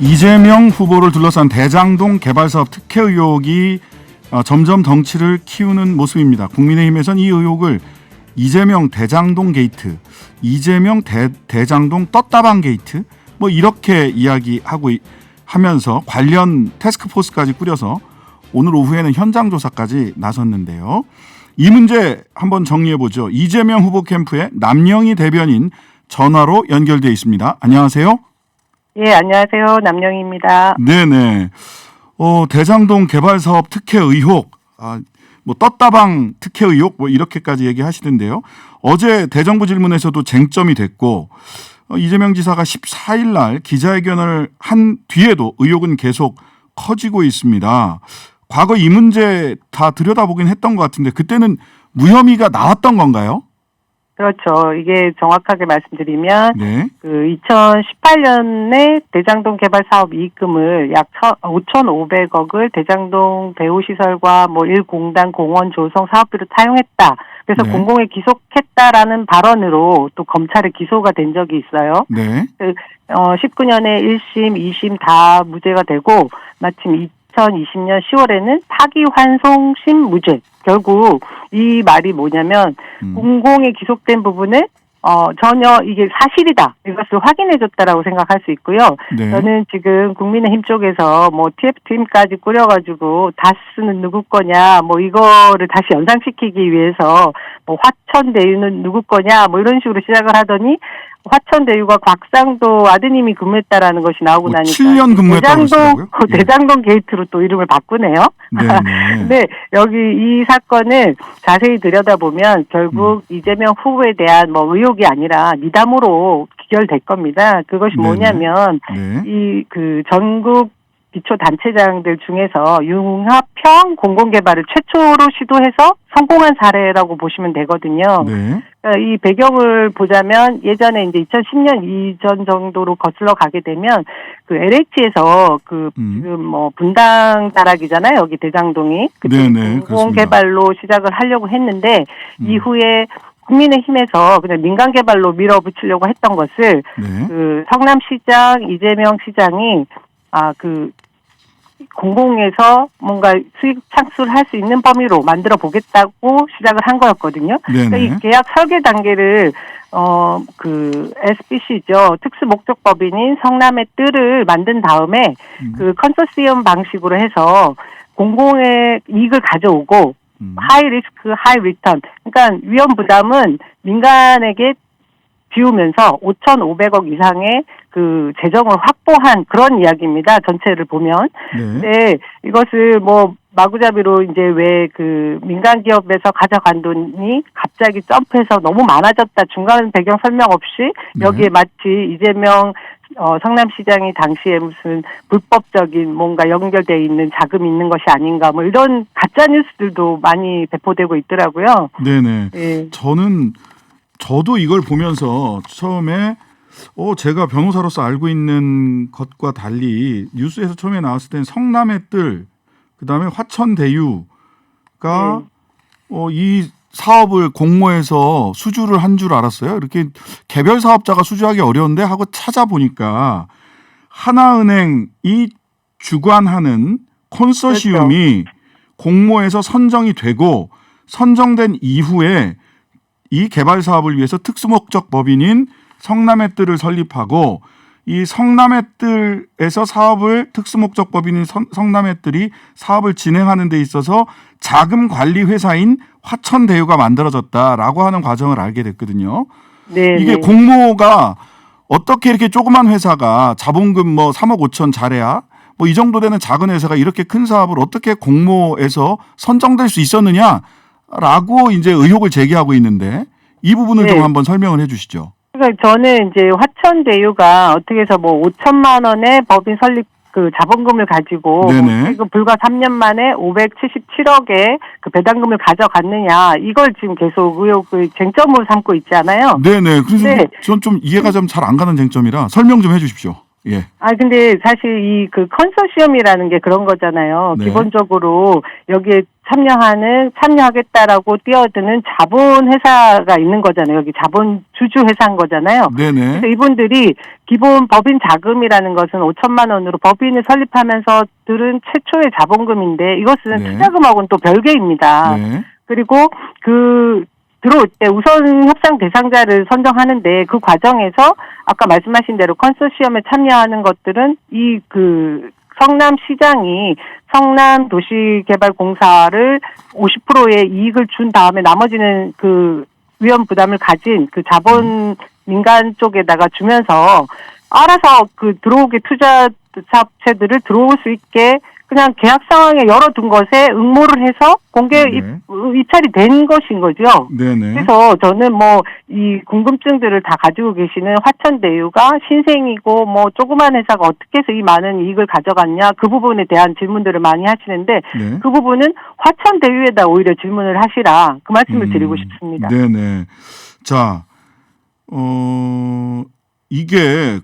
이재명 후보를 둘러싼 대장동 개발사업 특혜 의혹이 점점 덩치를 키우는 모습입니다. 국민의힘에선 이 의혹을 이재명 대장동 게이트, 이재명 대장동 떴다방 게이트 뭐 이렇게 이야기하고 하면서 관련 태스크포스까지 꾸려서 오늘 오후에는 현장 조사까지 나섰는데요. 이 문제 한번 정리해보죠. 이재명 후보 캠프의 남영희 대변인 전화로 연결돼 있습니다. 안녕하세요. 예, 안녕하세요. 남영희입니다. 네네. 대장동 개발 사업 특혜 의혹, 뭐 떴다방 특혜 의혹 뭐 이렇게까지 얘기하시던데요. 어제 대정부 질문에서도 쟁점이 됐고 이재명 지사가 14일 날 기자회견을 한 뒤에도 의혹은 계속 커지고 있습니다. 과거 이 문제 다 들여다보긴 했던 것 같은데 그때는 무혐의가 나왔던 건가요? 그렇죠. 이게 정확하게 말씀드리면 네. 그 2018년에 대장동 개발 사업 이익금을 약 5,500억을 대장동 배후시설과 뭐 일공단 공원 조성 사업비로 사용했다. 그래서 네. 공공에 기소했다라는 발언으로 또 검찰에 기소가 된 적이 있어요. 네. 19년에 1심, 2심 다 무죄가 되고 마침 2020년 10월에는 파기환송심 무죄. 결국 이 말이 뭐냐면 공공에 기속된 부분을 전혀 이게 사실이다. 이것을 확인해줬다라고 생각할 수 있고요. 네. 저는 지금 국민의힘 쪽에서 뭐 TF팀까지 꾸려가지고 다스는 누구 거냐, 뭐 이거를 다시 연상시키기 위해서 뭐 화천대유는 누구 거냐, 뭐 이런 식으로 시작을 하더니 화천대유가 곽상도 아드님이 근무했다라는 것이 나오고 나니까 7년 근무했다고 하시더라고요. 대장동 게이트로 또 이름을 바꾸네요. 네, 여기 이 사건을 자세히 들여다보면 결국 이재명 후보에 대한 뭐 의혹이 아니라 미담으로 귀결될 겁니다. 그것이 뭐냐면 이 그 전국 기초단체장들 중에서 융합형 공공개발을 최초로 시도해서 성공한 사례라고 보시면 되거든요. 네. 이 배경을 보자면 예전에 이제 2010년 이전 정도로 거슬러 가게 되면 그 LH에서 지금 뭐 분당 다락이잖아요. 여기 대장동이. 공공개발로 시작을 하려고 했는데 이후에 국민의힘에서 그냥 민간개발로 밀어붙이려고 했던 것을 그 성남시장 이재명 시장이 공공에서 뭔가 수익 창출을 할 수 있는 범위로 만들어 보겠다고 시작을 한 거였거든요. 그러니까 이 계약 설계 단계를 그 SBC죠. 특수목적법인인 성남의 뜰을 만든 다음에 그 컨소시엄 방식으로 해서 공공의 이익을 가져오고 하이 리스크 하이 리턴. 그러니까 위험 부담은 민간에게 비우면서 5,500억 이상의 그 재정을 확보한 그런 이야기입니다. 전체를 보면. 네. 이것을 뭐 마구잡이로 이제 왜 그 민간 기업에서 가져간 돈이 갑자기 점프해서 너무 많아졌다. 중간 배경 설명 없이 여기에 마치 이재명 성남시장이 당시에 무슨 불법적인 뭔가 연결되어 있는 자금이 있는 것이 아닌가 뭐 이런 가짜 뉴스들도 많이 배포되고 있더라고요. 네네. 네. 저도 이걸 보면서 처음에 제가 변호사로서 알고 있는 것과 달리 뉴스에서 처음에 나왔을 때는 성남의 뜰, 그다음에 화천대유가 이 사업을 공모해서 수주를 한 줄 알았어요. 이렇게 개별 사업자가 수주하기 어려운데 하고 찾아보니까 하나은행이 주관하는 콘소시엄이 공모해서 선정이 되고 선정된 이후에 이 개발 사업을 위해서 특수목적 법인인 성남의 뜰을 설립하고 이 성남의 뜰에서 사업을 특수목적 법인인 성남의 뜰이 사업을 진행하는 데 있어서 자금 관리 회사인 화천대유가 만들어졌다라고 하는 과정을 알게 됐거든요. 네. 이게 공모가 어떻게 이렇게 조그만 회사가 자본금 뭐 3억 5천 잘해야 뭐 이 정도 되는 작은 회사가 이렇게 큰 사업을 어떻게 공모해서 선정될 수 있었느냐라고 이제 의혹을 제기하고 있는데 이 부분을 좀 한번 설명을 해 주시죠. 그러니까 저는 이제 화천대유가 어떻게 해서 뭐 5천만 원의 법인 설립 그 자본금을 가지고 지금 불과 3년 만에 577억의 그 배당금을 가져갔느냐 이걸 지금 계속 의혹의 쟁점으로 삼고 있지 않아요. 네네. 그래서 전 좀 이해가 좀 잘 안 가는 쟁점이라 설명 좀 해주십시오. 예. 근데 사실 이 그 컨소시엄이라는 게 그런 거잖아요. 네. 기본적으로 여기에 참여하겠다라고 뛰어드는 자본 회사가 있는 거잖아요. 여기 자본 주주 회사인 거잖아요. 네네. 그래서 이분들이 기본 법인 자금이라는 것은 5천만 원으로 법인을 설립하면서 들은 최초의 자본금인데 이것은 네. 투자금하고는 또 별개입니다. 네. 그리고 들어올 때 우선 협상 대상자를 선정하는데 그 과정에서 아까 말씀하신 대로 컨소시엄에 참여하는 것들은 성남시장이 성남도시개발공사를 50%의 이익을 준 다음에 나머지는 그 위험 부담을 가진 그 자본 민간 쪽에다가 주면서 알아서 들어오게 투자 사업체들을 들어올 수 있게 그냥 계약 상황에 열어둔 것에 응모를 해서 공개 네. 입찰이 된 것인 거죠. 네네. 그래서 저는 이 궁금증들을 다 가지고 계시는 화천대유가 신생이고 조그만 회사가 어떻게 해서 이 많은 이익을 가져갔냐 그 부분에 대한 질문들을 많이 하시는데 네. 그 부분은 화천대유에다 오히려 질문을 하시라 그 말씀을 드리고 싶습니다. 네네. 자, 이게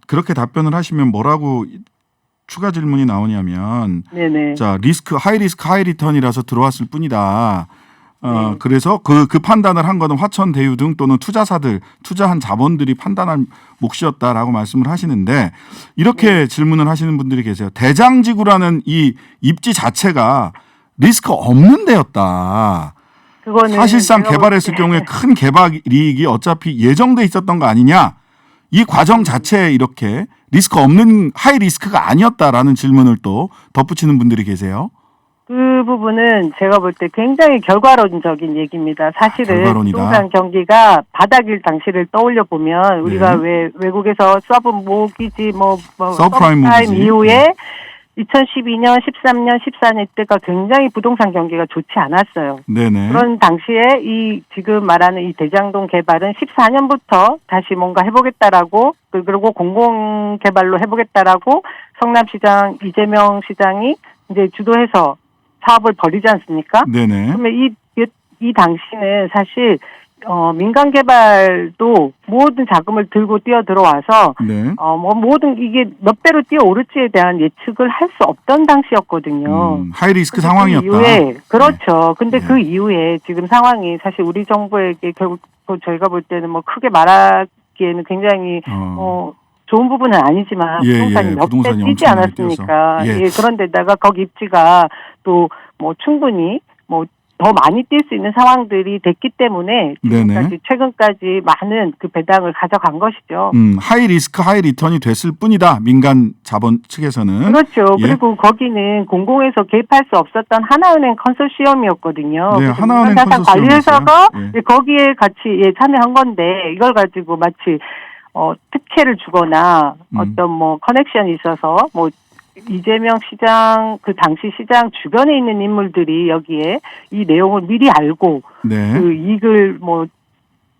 그렇게 답변을 하시면 뭐라고 추가 질문이 나오냐면, 네네. 자, 하이 리스크, 하이 리턴이라서 들어왔을 뿐이다. 네. 그래서 그 판단을 한 거는 화천대유 등 또는 투자한 자본들이 판단할 몫이었다라고 말씀을 하시는데, 이렇게 질문을 하시는 분들이 계세요. 대장지구라는 이 입지 자체가 리스크 없는 데였다. 그거는 사실상 개발했을 경우에 큰 개발 이익이 어차피 예정돼 있었던 거 아니냐. 이 과정 자체에 이렇게 리스크 없는 하이 리스크가 아니었다라는 질문을 또 덧붙이는 분들이 계세요. 그 부분은 제가 볼 때 굉장히 결과론적인 얘기입니다. 사실은 결과론이다. 부동산 경기가 바닥일 당시를 떠올려 보면 우리가 왜 외국에서 서브 모기지 서브프라임 모기지 이후에 2012년, 13년, 14년 때가 굉장히 부동산 경기가 좋지 않았어요. 네네. 그런 당시에 지금 말하는 이 대장동 개발은 14년부터 다시 뭔가 해보겠다라고 그리고 공공개발로 해보겠다라고 성남시장 이재명 시장이 이제 주도해서 사업을 벌이지 않습니까? 네네. 그러면 이 당시는 사실 민간 개발도 모든 자금을 들고 뛰어 들어와서 네. 모든 이게 몇 배로 뛰어 오를지에 대한 예측을 할 수 없던 당시였거든요. 하이 리스크 상황이었다. 그 이후에 그렇죠. 네. 근데 그 이후에 지금 상황이 사실 우리 정부에게 결국 저희가 볼 때는 크게 말하기에는 굉장히 좋은 부분은 아니지만 부동산이 몇 배 뛰지 않았습니까? 예. 그런데다가 거기 입지가 또 충분히 더 많이 뛸 수 있는 상황들이 됐기 때문에 최근까지 많은 그 배당을 가져간 것이죠. 하이 리스크 하이 리턴이 됐을 뿐이다. 민간 자본 측에서는. 그렇죠. 예. 그리고 거기는 공공에서 개입할 수 없었던 하나은행 컨소시엄이었거든요. 네, 하나은행 관리회사가 거기에 같이 참여한 건데 이걸 가지고 마치 특혜를 주거나 어떤 커넥션이 있어서 이재명 시장 그 당시 시장 주변에 있는 인물들이 여기에 이 내용을 미리 알고 그 이익을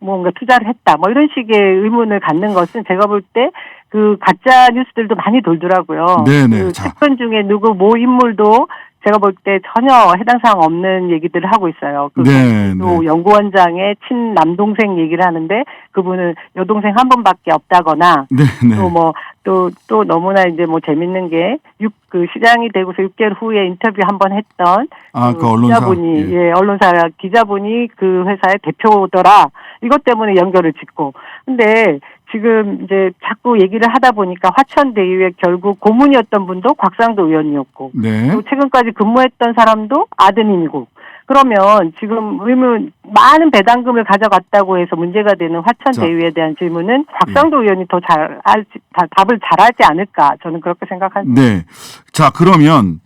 뭔가 투자를 했다 이런 식의 의문을 갖는 것은 제가 볼 때 그 가짜 뉴스들도 많이 돌더라고요. 네네. 그 측근 중에 모 인물도 제가 볼 때 전혀 해당 사항 없는 얘기들을 하고 있어요. 또 연구원장의 친남동생 얘기를 하는데 그분은 여동생 한 번밖에 없다거나 또 너무나 이제 재밌는 게 그 시장이 되고서 6개월 후에 인터뷰 한번 했던 그 언론사 기자분이 언론사 기자분이 그 회사의 대표더라. 이것 때문에 연결을 짓고. 근데 지금 이제 자꾸 얘기를 하다 보니까 화천대유의 결국 고문이었던 분도 곽상도 의원이었고 또 최근까지 근무했던 사람도 아드님이고 그러면 지금 많은 배당금을 가져갔다고 해서 문제가 되는 화천대유에 대한 질문은 곽상도 의원이 더 답을 잘하지 않을까 저는 그렇게 생각합니다. 네. 자, 그러면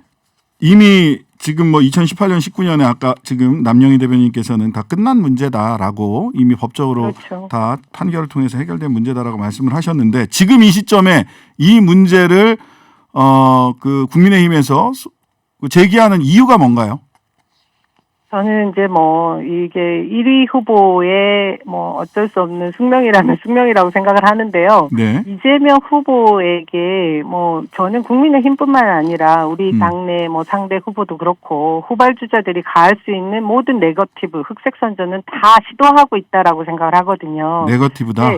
이미 지금 2018년, 19년에 아까 지금 남영희 대변인께서는 다 끝난 문제다라고 이미 법적으로 다 판결을 통해서 해결된 문제다라고 말씀을 하셨는데 지금 이 시점에 이 문제를 그 국민의힘에서 제기하는 이유가 뭔가요? 저는 이제 이게 1위 후보의 어쩔 수 없는 숙명이라면 숙명이라고 생각을 하는데요. 네. 이재명 후보에게 저는 국민의힘뿐만 아니라 우리 당내 상대 후보도 그렇고 후발주자들이 가할 수 있는 모든 네거티브 흑색 선전은 다 시도하고 있다라고 생각을 하거든요. 네거티브다.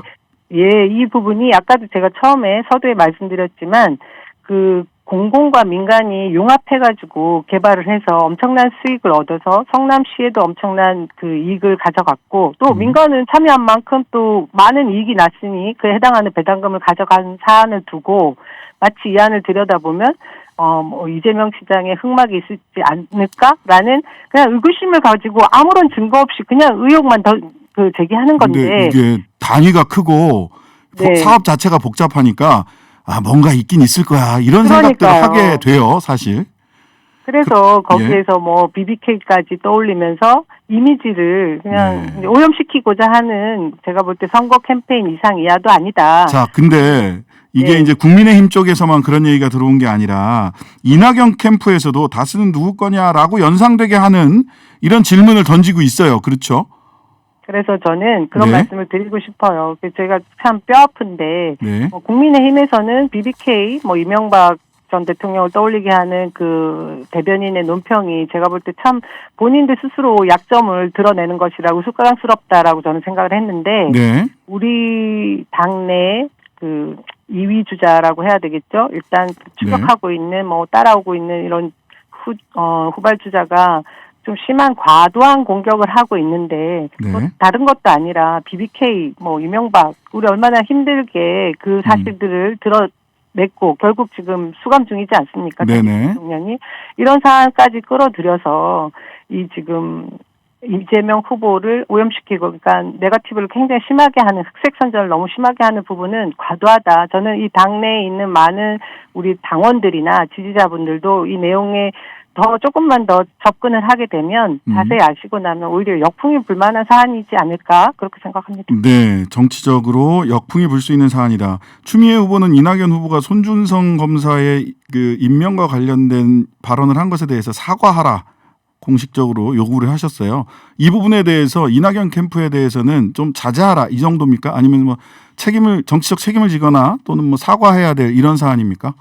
예, 이 부분이 아까도 제가 처음에 서두에 말씀드렸지만 그 공공과 민간이 융합해가지고 개발을 해서 엄청난 수익을 얻어서 성남시에도 엄청난 그 이익을 가져갔고 또 민간은 참여한 만큼 또 많은 이익이 났으니 그에 해당하는 배당금을 가져간 사안을 두고 마치 이 안을 들여다보면 뭐 이재명 시장의 흑막이 있을지 않을까라는 그냥 의구심을 가지고 아무런 증거 없이 그냥 의혹만 더 그 제기하는 건데 근데 이게 단위가 크고 네. 사업 자체가 복잡하니까 뭔가 있긴 있을 거야 이런 생각들을 그러니까요. 하게 돼요 사실. 그래서 거기에서 뭐 BBK까지 떠올리면서 이미지를 그냥 네. 오염시키고자 하는 제가 볼 때 선거 캠페인 이상 이하도 아니다. 자, 근데 이게 네. 이제 국민의힘 쪽에서만 그런 얘기가 들어온 게 아니라 이낙연 캠프에서도 다스는 누구 거냐라고 연상되게 하는 이런 질문을 던지고 있어요. 그렇죠? 그래서 저는 그런 네. 말씀을 드리고 싶어요. 제가 참 뼈아픈데 네. 국민의힘에서는 BBK 뭐 이명박 전 대통령을 떠올리게 하는 그 대변인의 논평이 제가 볼 때 참 본인들 스스로 약점을 드러내는 것이라고 숟가락스럽다라고 저는 생각을 했는데 네. 우리 당내 그 2위 주자라고 해야 되겠죠. 일단 추격하고 있는 뭐 따라오고 있는 이런 후발 주자가 좀 심한 과도한 공격을 하고 있는데 네. 또 다른 것도 아니라 BBK 뭐 이명박 우리 얼마나 힘들게 그 사실들을 드러냈고 결국 지금 수감 중이지 않습니까? 네네. 대통령이 이런 사안까지 끌어들여서 이 지금 이재명 후보를 오염시키고 그러니까 네거티브를 굉장히 심하게 하는 흑색 선전을 너무 심하게 하는 부분은 과도하다. 저는 이 당내에 있는 많은 우리 당원들이나 지지자분들도 이 내용에 더 조금만 더 접근을 하게 되면 자세히 아시고 나면 오히려 역풍이 불만한 사안이지 않을까 그렇게 생각합니다. 네, 정치적으로 역풍이 불 수 있는 사안이다. 추미애 후보는 이낙연 후보가 손준성 검사의 그 임명과 관련된 발언을 한 것에 대해서 사과하라 공식적으로 요구를 하셨어요. 이 부분에 대해서 이낙연 캠프에 대해서는 좀 자제하라 이 정도입니까? 아니면 뭐 정치적 책임을 지거나 또는 뭐 사과해야 될 이런 사안입니까?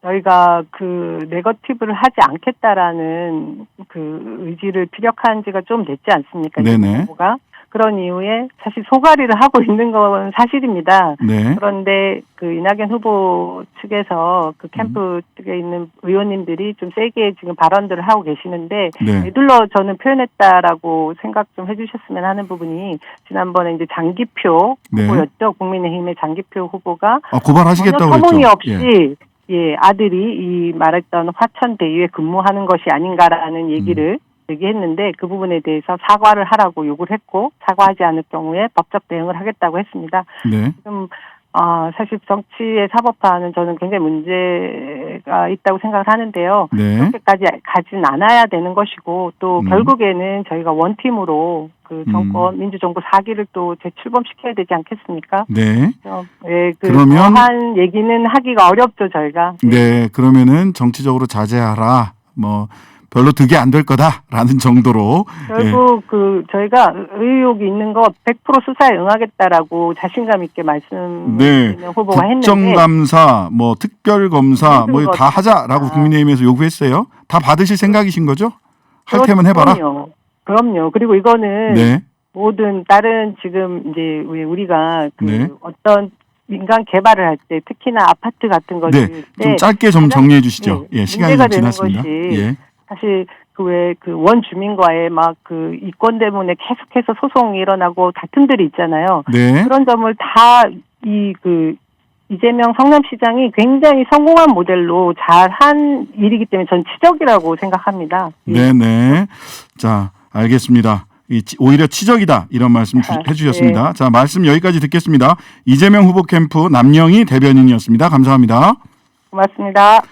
저희가 그 네거티브를 하지 않겠다라는 그 의지를 피력한 지가 좀 됐지 않습니까? 네네. 후보가 그런 이유에 사실 소가리를 하고 있는 건 사실입니다. 네. 그런데 그 이낙연 후보 측에서 그 캠프 측에 있는 의원님들이 좀 세게 지금 발언들을 하고 계시는데 네. 애둘러 저는 표현했다라고 생각 좀 해주셨으면 하는 부분이 지난번에 이제 장기표 네. 후보였죠. 국민의힘의 장기표 후보가 고발하시겠다고 전혀 그랬죠. 터무니없이 아들이 이 말했던 화천대유에 근무하는 것이 아닌가라는 얘기를 얘기했는데 그 부분에 대해서 사과를 하라고 요구를 했고 사과하지 않을 경우에 법적 대응을 하겠다고 했습니다. 네. 지금 사실 정치의 사법화는 저는 굉장히 문제가 있다고 생각을 하는데요. 네. 그렇게까지 가진 않아야 되는 것이고 또 결국에는 저희가 원팀으로 그 정권 민주정부 4기를 또 재출범시켜야 되지 않겠습니까? 네. 그러면 한 얘기는 하기가 어렵죠 저희가. 네, 그러면은 정치적으로 자제하라. 뭐 별로 득이 안 될 거다라는 정도로. 결국 저희가 의혹이 있는 거 100% 수사에 응하겠다라고 자신감 있게 말씀드리는 후보가 했는데 국정감사, 뭐 특별검사, 뭐 다 하자라고 국민의힘에서 요구했어요. 다 받으실 생각이신 거죠? 할 테면 해봐라. 그럼요. 그리고 이거는 네. 모든 다른 지금 이제 우리가 네. 어떤 민간 개발을 할 때 특히나 아파트 같은 거 네. 좀 짧게 좀 정리해 주시죠. 시간이 좀 지났습니다. 것이 사실 원 주민과의 막 그 이권 때문에 계속해서 소송이 일어나고 다툼들이 있잖아요. 네. 그런 점을 다 이재명 성남시장이 굉장히 성공한 모델로 잘한 일이기 때문에 전 치적이라고 생각합니다. 네네. 자, 알겠습니다. 오히려 치적이다 이런 말씀 해주셨습니다. 자, 말씀 여기까지 듣겠습니다. 이재명 후보 캠프 남영희 대변인이었습니다. 감사합니다. 고맙습니다.